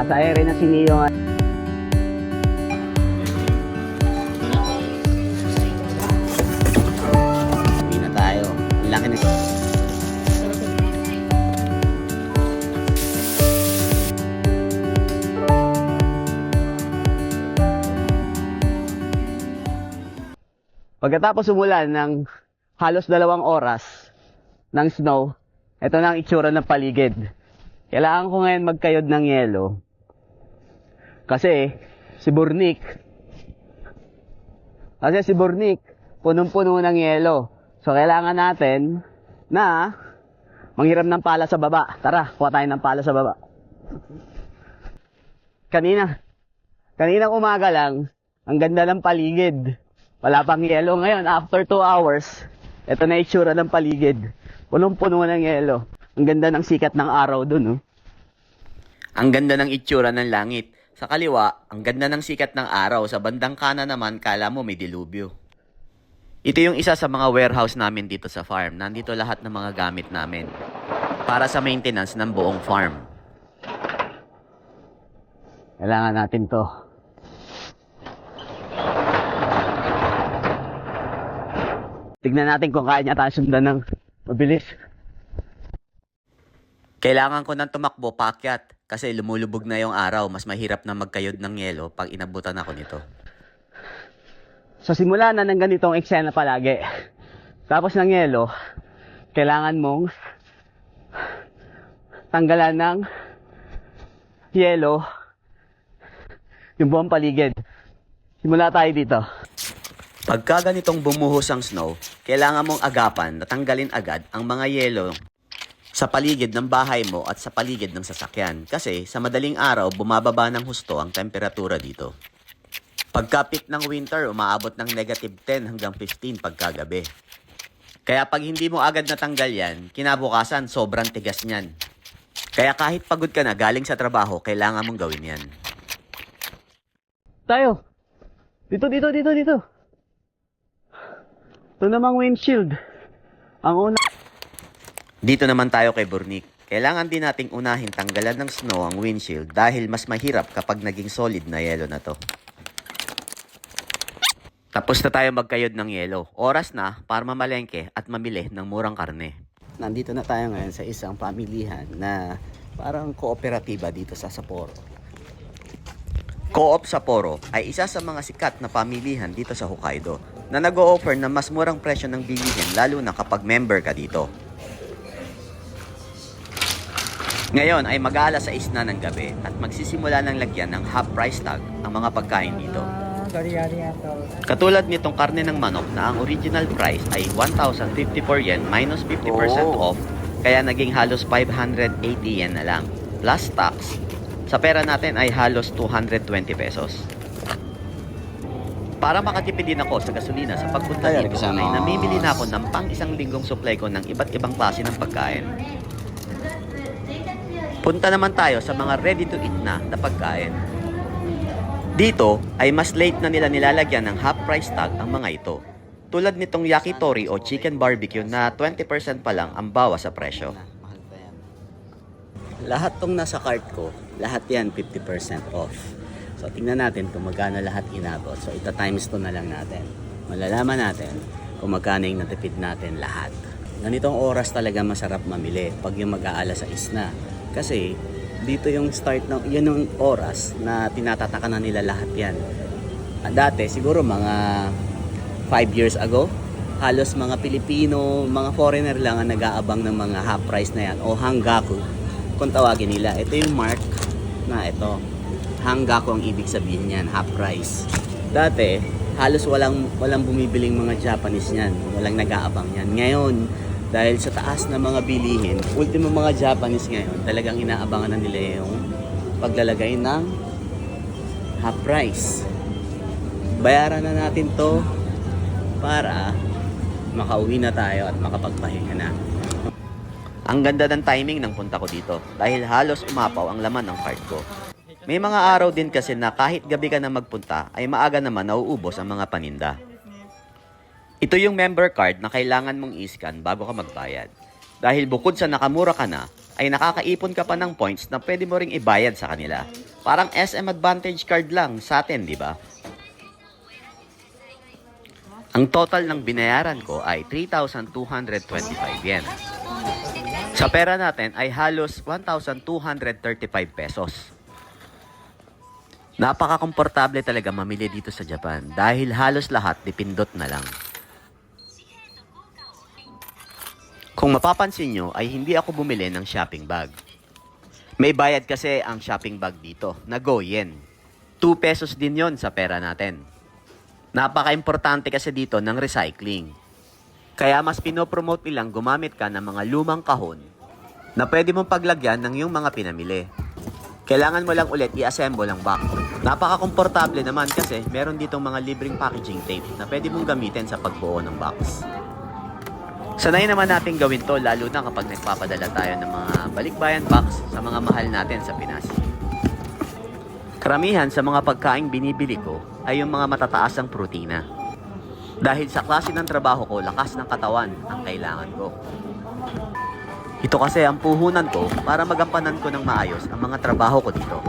Nasa ere na si Neo. Hindi na tayo. Ang laki na. Pagkatapos umulan ng halos 2 oras ng snow, ito na ang itsura ng paligid. Kailangan ko ngayon magkayod ng yelo. Kasi si Burnik, punong-puno ng yelo. So kailangan natin na manghiram ng pala sa baba. Tara, kuha tayo ng pala sa baba. Kaninang umaga lang, ang ganda ng paligid. Wala pang yelo ngayon. After 2 hours, ito na itsura ng paligid. Punong-puno ng yelo. Ang ganda ng sikat ng araw dun, oh. Ang ganda ng itsura ng langit. Sa kaliwa, ang ganda ng sikat ng araw. Sa bandang kanan naman, kala mo may dilubyo. Ito yung isa sa mga warehouse namin dito sa farm. Nandito lahat ng mga gamit namin para sa maintenance ng buong farm. Kailangan natin to. Tignan natin kung kaya niya tayo sundan ng mabilis. Kailangan ko nang tumakbo paakyat kasi lumulubog na yung araw. Mas mahirap na magkayod ng yelo pag inabutan ako nito. So simula na ng ganitong eksena palagi. Tapos ng yelo, kailangan mong tanggalan ng yelo yung buong paligid. Simula tayo dito. Pagka ganitong bumuhos ang snow, kailangan mong agapan na tanggalin agad ang mga yelo sa paligid ng bahay mo at sa paligid ng sasakyan. Kasi sa madaling araw, bumababa ng husto ang temperatura dito. Pagkapit ng winter, umaabot ng -10 hanggang 15 pagkagabi. Kaya pag hindi mo agad natanggal yan, kinabukasan sobrang tigas niyan. Kaya kahit pagod ka na galing sa trabaho, kailangan mong gawin yan. Tayo. Dito. Ito namang windshield. Ang una. Dito naman tayo kay Burnik. Kailangan din nating unahin tanggalan ng snow ang windshield dahil mas mahirap kapag naging solid na yelo na to. Tapos na tayo magkayod ng yelo. Oras na para mamalengke at mamili ng murang karne. Nandito na tayo ngayon sa isang pamilihan na parang kooperatiba dito sa Sapporo. Co-op Sapporo ay isa sa mga sikat na pamilihan dito sa Hokkaido na nag-o-offer ng mas murang presyo ng bilihin lalo na kapag member ka dito. Ngayon ay mag-aalas 6 na ng gabi at magsisimula ng lagyan ng half price tag ang mga pagkain dito. Katulad nitong karne ng manok na ang original price ay 1,054 yen minus 50% off kaya naging halos 580 yen na lang plus tax. Sa pera natin ay halos 220 pesos. Para makatipid din ako sa gasolina sa pagpunta dito ay namimili na ako ng pang isang linggong supply ko ng iba't ibang klase ng pagkain. Punta naman tayo sa mga ready to eat na pagkain. Dito ay mas late na nila nilalagyan ng half price tag ang mga ito. Tulad nitong yakitori o chicken barbecue na 20% pa lang ang bawas sa presyo. Lahat tong nasa cart ko, lahat yan 50% off. So tingnan natin kung magkano lahat inabot. So ita times 2 na lang natin. Malalaman natin kung magkano yung natipid natin lahat. Ganitong oras talaga masarap mamili pag yung mag-aalas 6 na. Kasi dito yung start ng yun yung oras na tinatataka na nila lahat yan. Dati siguro mga 5 years ago, halos mga Pilipino, mga foreigner lang ang nag-aabang ng mga half price na yan o hanggaku kung tawagin nila. Ito yung mark na ito. Hanggaku ang ibig sabihin niyan, half price. Dati, halos walang bumibiling mga Japanese niyan. Walang nag-aabang niyan. Ngayon, dahil sa taas na mga bilihin, ultimo mga Japanese ngayon, talagang inaabangan na nila yung paglalagay ng half price. Bayaran na natin to para makauwi na tayo at makapagpahinga na. Ang ganda ng timing ng punta ko dito dahil halos umapaw ang laman ng cart ko. May mga araw din kasi na kahit gabi ka na magpunta ay maaga naman nauubos ang mga paninda. Ito yung member card na kailangan mong i-scan bago ka magbayad. Dahil bukod sa nakamura ka na, ay nakakaipon ka pa ng points na pwede mo ring ibayad sa kanila. Parang SM Advantage card lang sa atin, di ba? Ang total ng binayaran ko ay 3,225 yen. Sa pera natin ay halos 1,235 pesos. Napaka-komportable talaga mamili dito sa Japan dahil halos lahat dipindot na lang. Kung mapapansin nyo ay hindi ako bumili ng shopping bag. May bayad kasi ang shopping bag dito na Go Yen. 2 pesos din yon sa pera natin. Napaka-importante kasi dito ng recycling. Kaya mas pinopromote nilang gumamit ka ng mga lumang kahon na pwede mong paglagyan ng iyong mga pinamili. Kailangan mo lang ulit i-assemble ang box. Napaka-komportable naman kasi meron ditong mga libreng packaging tape na pwede mong gamitin sa pagbuo ng box. Sanay naman natin gawin to lalo na kapag nagpapadala tayo ng mga balikbayan box sa mga mahal natin sa Pinas. Karamihan sa mga pagkaing binibili ko ay yung mga matataas ang protina. Dahil sa klase ng trabaho ko, lakas ng katawan ang kailangan ko. Ito kasi ang puhunan ko para magampanan ko ng maayos ang mga trabaho ko dito.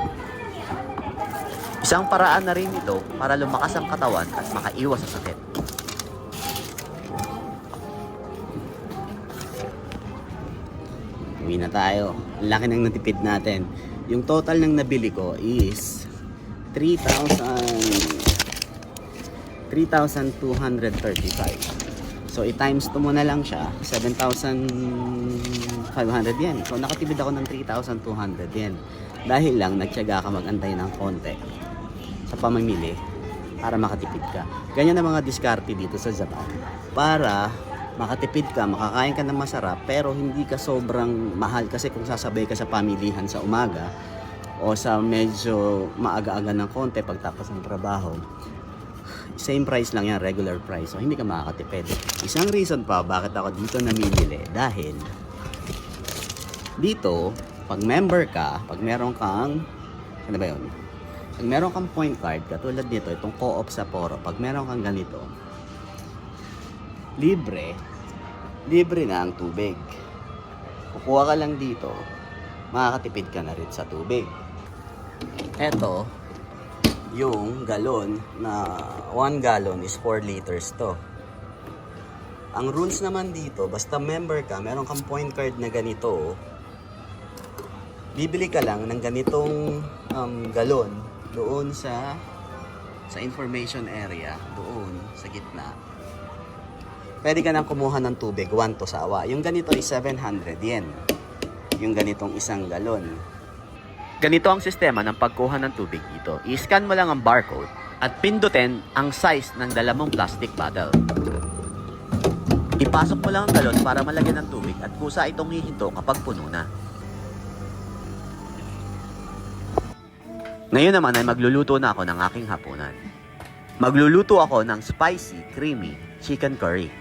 Isang paraan na rin ito para lumakas ang katawan at makaiwas sa sakit. Uwi na tayo. Ang laki ng natipid natin. Yung total ng nabili ko is 3,235. So, i-times 2 mo na lang siya. 7,500 yen. So, nakatipid ako ng 3,200 yen. Dahil lang, nagtiyaga ka mag-antay ng konti sa pamamili para makatipid ka. Ganyan ang mga diskarte dito sa Japan. Para makatipid ka, makakain ka ng masarap, pero hindi ka sobrang mahal. Kasi kung sasabay ka sa pamilihan sa umaga, o sa medyo maaga-aga ng konti pagtapos ng trabaho, same price lang yan, regular price. So, hindi ka makakatipid. Isang reason pa bakit ako dito namimili, dahil dito, pag member ka, pag meron kang, ano ba yun? Pag meron kang point card, katulad nito, itong Co-op Sapporo, pag meron kang ganito, libre na ang tubig. Kukuha ka lang dito, makakatipid ka na rin sa tubig. Eto, yung galon na 1 gallon is 4 liters to. Ang rules naman dito, basta member ka, meron kang point card na ganito, bibili ka lang ng ganitong galon doon sa information area, doon sa gitna. Pwede ka nang kumuha ng tubig, 1 to sawa. Yung ganito is 700 yen. Yung ganitong isang galon. Ganito ang sistema ng pagkuha ng tubig dito. I-scan mo lang ang barcode at pindutin ang size ng dala mong plastic bottle. Ipasok mo lang ang galon para malagyan ng tubig at kusa itong hihinto kapag puno na. Ngayon naman ay magluluto na ako ng aking hapunan. Magluluto ako ng spicy, creamy chicken curry.